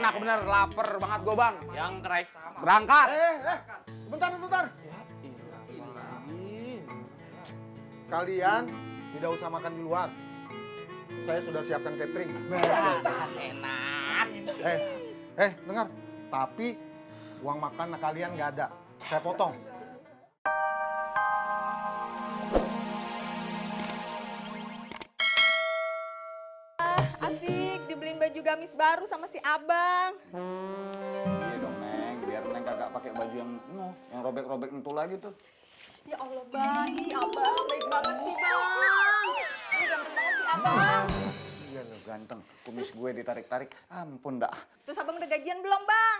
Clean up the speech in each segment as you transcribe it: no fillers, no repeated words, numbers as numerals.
Enak bener, lapar banget gue bang. Yang kerai. Berangkat. Sebentar. Kalian tidak usah makan di luar. Saya sudah siapkan catering. Enak. Dengar. Tapi uang makan kalian nggak ada. Saya potong. Asik, dibeliin baju gamis baru sama si abang. Iya dong Neng, biar Neng kagak pakai baju yang robek-robek entu lagi tuh. Ya Allah bang, ih abang baik banget sih bang. Ini ganteng banget si abang. Iya lo ganteng, kumis gue ditarik-tarik, ampun dah. Terus abang udah gajian belum bang?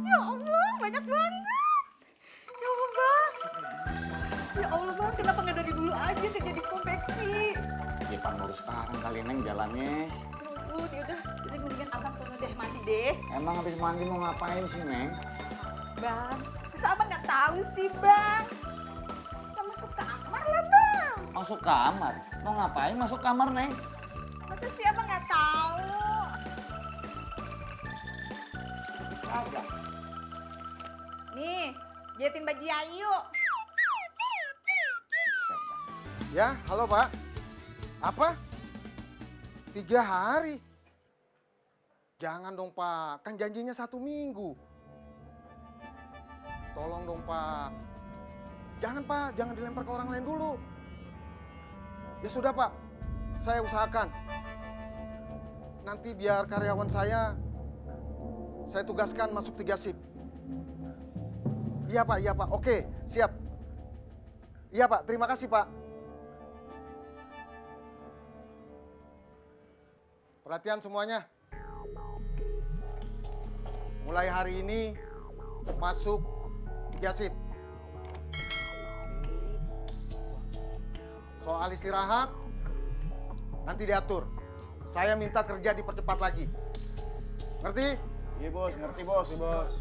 Ya Allah, banyak banget. Ya Allah bang. Ya Allah bang, kenapa nggak dari dulu aja kerja di konveksi? Ya pan baru sekarang kali Neng jalannya. Yaudah, mendingan abang sono deh mandi deh. Emang habis mandi mau ngapain sih Neng? Bang, masa abang nggak tahu sih bang? Kita masuk kamar lah bang. Masuk kamar? Mau ngapain masuk kamar Neng? Masa sih abang nggak tahu? Kagak. Nih, jahitin baju Ayu. Ya, halo Pak. Apa? 3 hari? Jangan dong Pak, kan janjinya 1 minggu. Tolong dong Pak. Jangan Pak, jangan dilempar ke orang lain dulu. Ya sudah Pak, saya usahakan. Nanti biar karyawan saya tugaskan masuk 3 shift. Iya Pak, oke, siap. Iya Pak, terima kasih Pak. Perhatian semuanya. Mulai hari ini masuk 3 shift. Soal istirahat nanti diatur. Saya minta kerja dipercepat lagi. Ngerti? Iya bos, ngerti bos. Iya bos.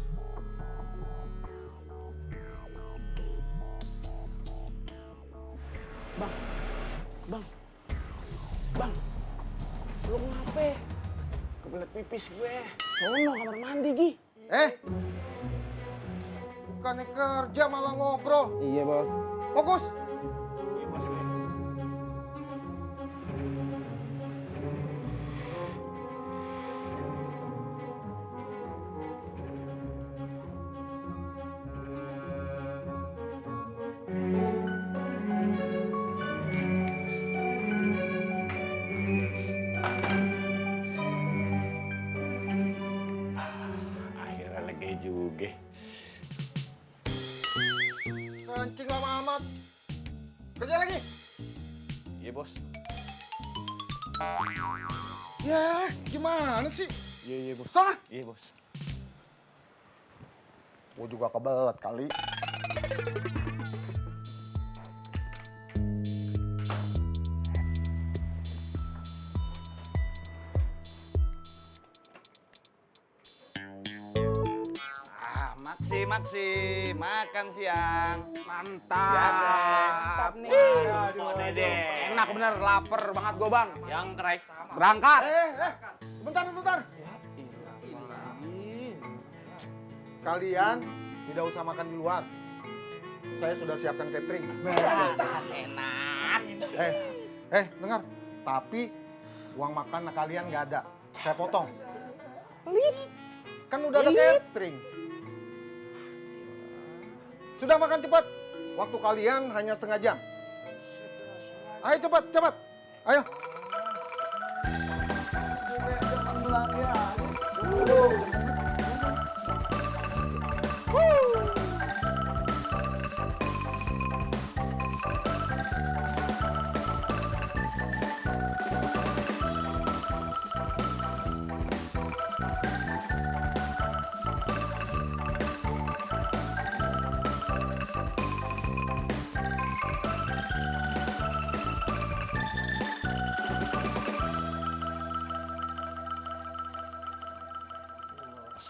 Bang, lu ngape? Kebelet pipis gue. Sono kamar mandi, Gi. Bukannya kerja malah ngobrol. Iya, Bos. Fokus. Iya bos. Akhirnya lega juga. Kencing lama amat. Kerja lagi. Iya bos. Ya, gimana sih? Iya bos. Sana. Iya bos. Gua juga kebelet kali. Maksi, makan siang. Mantap. Biasa. nih. Aduh, Dede. Enak bener, lapar banget gue bang. Yang kerai. Berangkat. Sebentar. Kalian tidak usah makan di luar. Saya sudah siapkan catering. Enak. Dengar. Tapi uang makan kalian nggak ada. Saya potong. Kan udah ada catering. Sudah makan cepat. Waktu kalian hanya setengah jam. Ayo cepat. Ayo.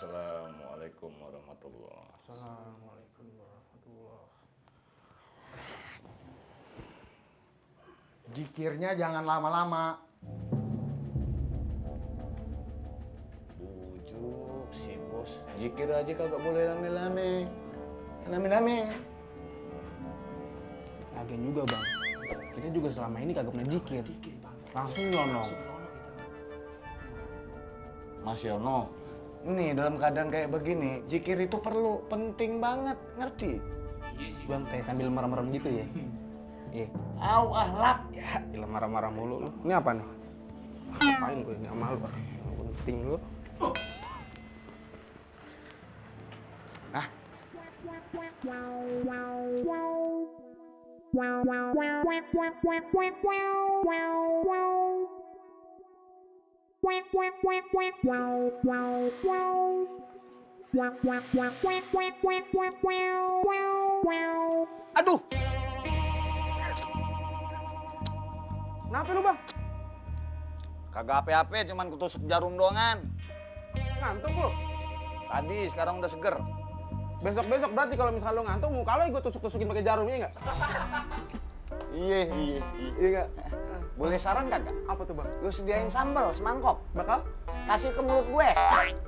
Assalamualaikum warahmatullahi. Assalamualaikum warahmatullahi. Zikirnya jangan lama-lama. Bujuk si bos. Zikir aja kagak boleh lame-lame. Lame-lame. Lagian juga bang, kita juga selama ini kagak pernah zikir. Langsung nyonong. Mas Yono, nih dalam keadaan kayak begini, zikir itu perlu, penting banget, ngerti? Bang, kayak sambil merem-merem gitu ya. Iya. Au ahlak. Ya, gila marah-marah mulu lu. Ini apa nih? Ngapain gue ini sama lu? Penting lu. Ah, Aduh! Kenapa lu bang? kagak ape-ape, cuman kutusuk jarum doangan. Ngantuk lu? Tadi, sekarang udah seger. Besok-besok berarti kalau misalnya lu ngantuk, muka lu gue tusuk-tusukin pakai jarum, iya nggak? Iya. Iya nggak? Boleh saran kagak? Apa tuh bang? Lu sediain sambal semangkok, Bakal? kasih ke mulut gue.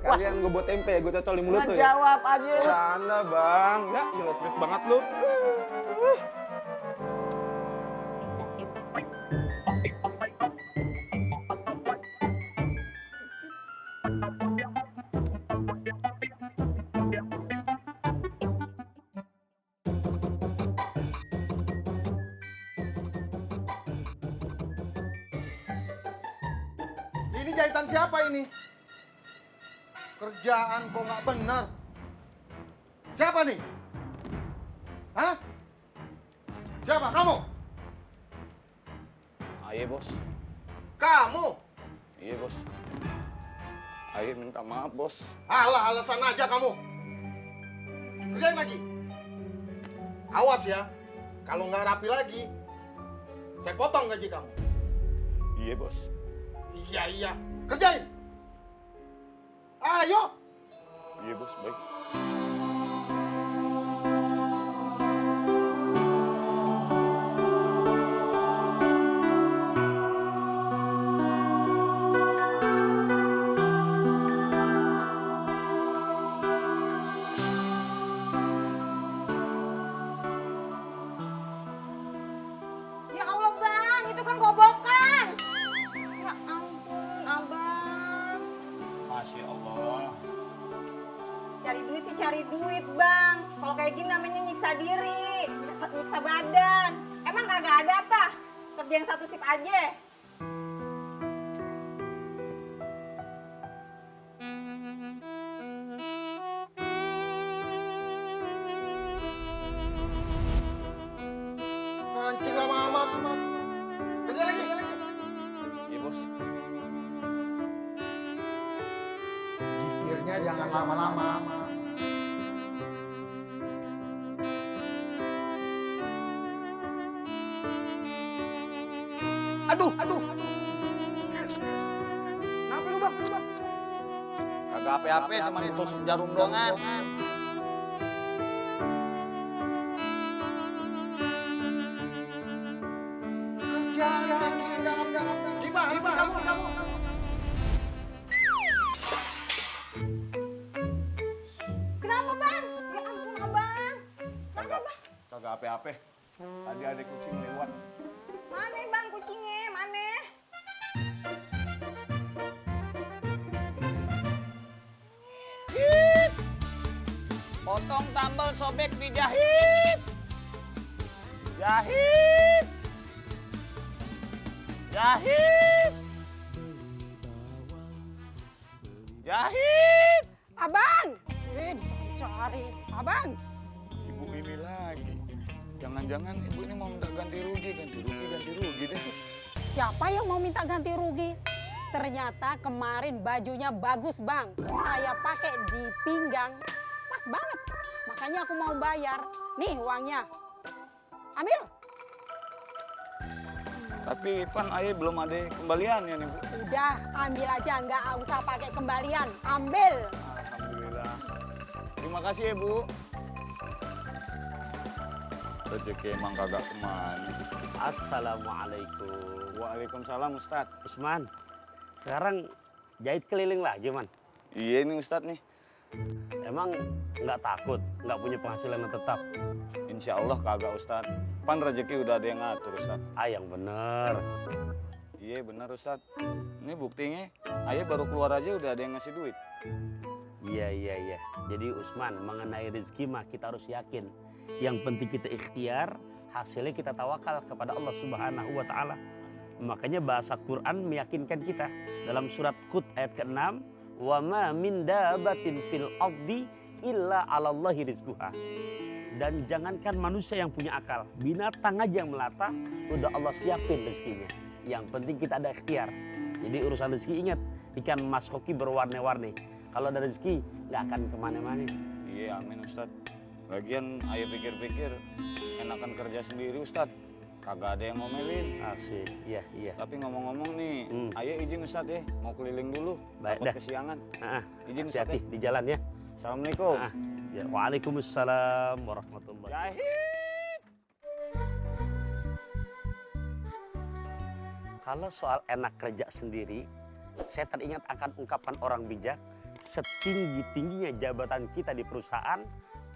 Sekalian gue buat tempe, gue cocol di mulut tuh ya? Ngejawab aja lu. Canda bang, ya gila serius banget lu. Ini jahitan siapa ini? Kerjaan kok nggak benar. Siapa nih? Hah? Siapa? Kamu? Ayo bos. Kamu? Iya bos. Ayo minta maaf bos. Alah, alasan aja kamu. Kerjain lagi. Awas ya. Kalau nggak rapi lagi, saya potong gaji kamu. Iya bos. Iya. Kerjain. Ayo. Iya bos, baik. Ya Allah bang, itu kan gobokan. Ya ampun abang. Masya Allah. Cari duit sih cari duit bang. Kalau kayak gini namanya nyiksa diri, nyiksa badan. Emang kagak ada apa? Kerja yang satu sip aja. Mancing lama amat. Kerja lagi. Iya bos. Zikirnya jangan lama-lama. Aduh! Kenapa lu bang? Kagak ape-ape, cuma ditusuk jarum doangan. Kerjaan kayak gini jangan. Gimana sih kamu? Kenapa bang? Ya ampun abang. Kenapa bang? Kagak ape-ape. Tadi ada kucing lewat. Mana bang kucingnya? Mana? Potong tambal sobek dijahit. Jahit. Abang! Dicari-cari. Abang! Ibu ini lagi. Jangan-jangan ibu ini mau minta ganti rugi deh. Siapa yang mau minta ganti rugi? Ternyata kemarin bajunya bagus bang. Saya pakai di pinggang. Pas banget. Makanya aku mau bayar. Nih uangnya. Ambil. Tapi Pan, ayah belum ada kembaliannya nih Bu. Udah ambil aja. Nggak usah pakai kembalian. Ambil. Alhamdulillah. Terima kasih ya, Bu. Rezeki emang kagak kemana. Assalamualaikum. Waalaikumsalam, Ustadz. Usman, sekarang jahit keliling lagi, Man. Iya nih, Ustadz nih. Emang nggak takut, nggak punya penghasilan yang tetap? Insya Allah kagak, Ustadz. Pan rezeki udah ada yang ngatur, Ustadz. Ah, yang bener. Iya benar, Ustadz. Ini buktinya, ayah baru keluar aja udah ada yang ngasih duit. Iya. Jadi Usman, mengenai rezeki mah kita harus yakin. Yang penting kita ikhtiar, hasilnya kita tawakal kepada Allah Subhanahu wa Ta'ala. Makanya bahasa Quran meyakinkan kita dalam surat Hud ayat ke-6, wa ma min dabatin fil ardi illa 'alallahi rizquha. Dan jangankan manusia yang punya akal, binatang aja yang melata udah Allah siapin rezekinya. Yang penting kita ada ikhtiar. Jadi urusan rezeki ingat, ikan mas koki berwarna-warni. Kalau ada rezeki nggak akan kemana-mana. Iya, amin, Ustadz. Lagian ayah pikir-pikir enakan kerja sendiri, Ustadz. Kagak ada yang ngomelin. Asik, iya. Tapi ngomong-ngomong nih, ayah izin, Ustadz ya, mau keliling dulu. Baik Takut dah. kesiangan. Izin, Ustadz Hati-hati ya. di jalan ya. Assalamualaikum. Ya, waalaikumsalam warahmatullahi. Jahit. Kalau soal enak kerja sendiri, saya teringat akan ungkapan orang bijak, setinggi-tingginya jabatan kita di perusahaan,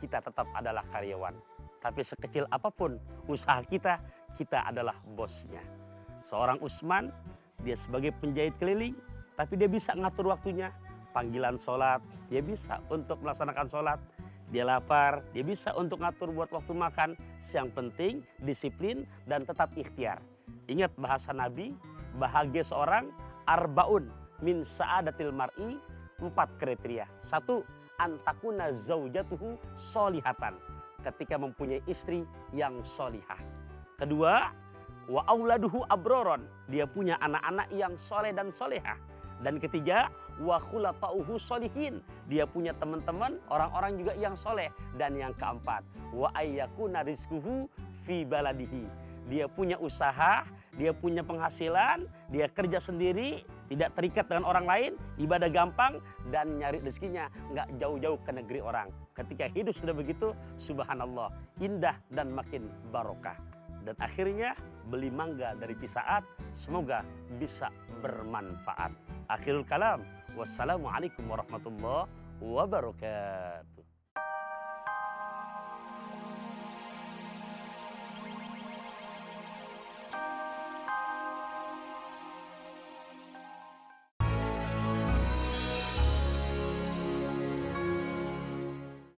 kita tetap adalah karyawan. Tapi sekecil apapun usaha kita, kita adalah bosnya. Seorang Usman, dia sebagai penjahit keliling, tapi dia bisa ngatur waktunya. Panggilan sholat, dia bisa untuk melaksanakan sholat. Dia lapar, dia bisa untuk ngatur buat waktu makan. Yang penting disiplin dan tetap ikhtiar. Ingat bahasa Nabi, bahagia seorang arbaun min sa'adatil mar'i, 4 kriteria. 1, antakuna zaujatuhu solihatan, ketika mempunyai istri yang solihah. 2, wa auladuhu abroron, dia punya anak-anak yang soleh dan solehah. Dan 3, wa khulatauhu solihin, dia punya teman-teman orang-orang juga yang soleh. Dan yang 4, wa ayyakuna rizquhu fi baladihi, dia punya usaha, dia punya penghasilan, dia kerja sendiri, tidak terikat dengan orang lain, ibadah gampang, dan nyari rezekinya nggak jauh-jauh ke negeri orang. Ketika hidup sudah begitu, subhanallah, indah dan makin barokah. Dan akhirnya beli mangga dari Cisaat, semoga bisa bermanfaat. Akhirul kalam, wassalamualaikum warahmatullahi wabarakatuh.